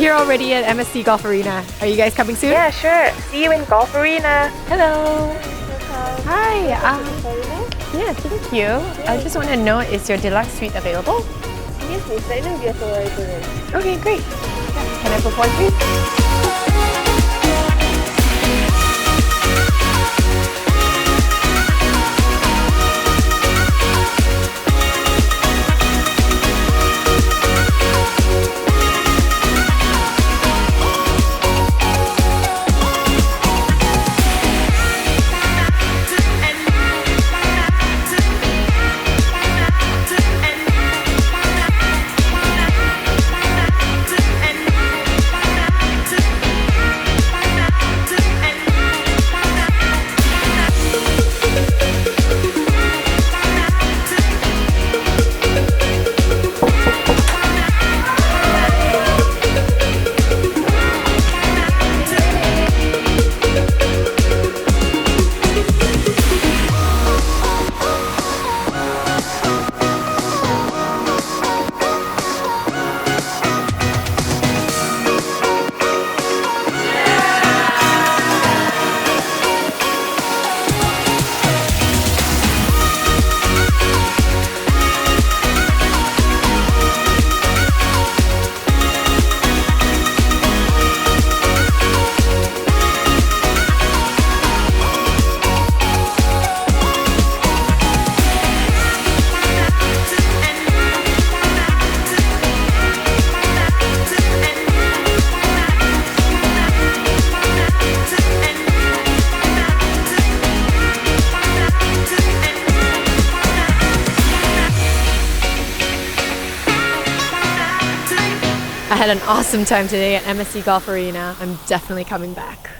here already at MSC Golf Arena. Are you guys coming soon? Yeah, sure. See you in Golf Arena. Hello. Hi. Yeah, thank you. I just want to know, is your deluxe suite available? Yes, please. Right now, we have a right room. Okay, great. Can I book one, please? I had an awesome time today at MSC Golf Arena. I'm definitely coming back.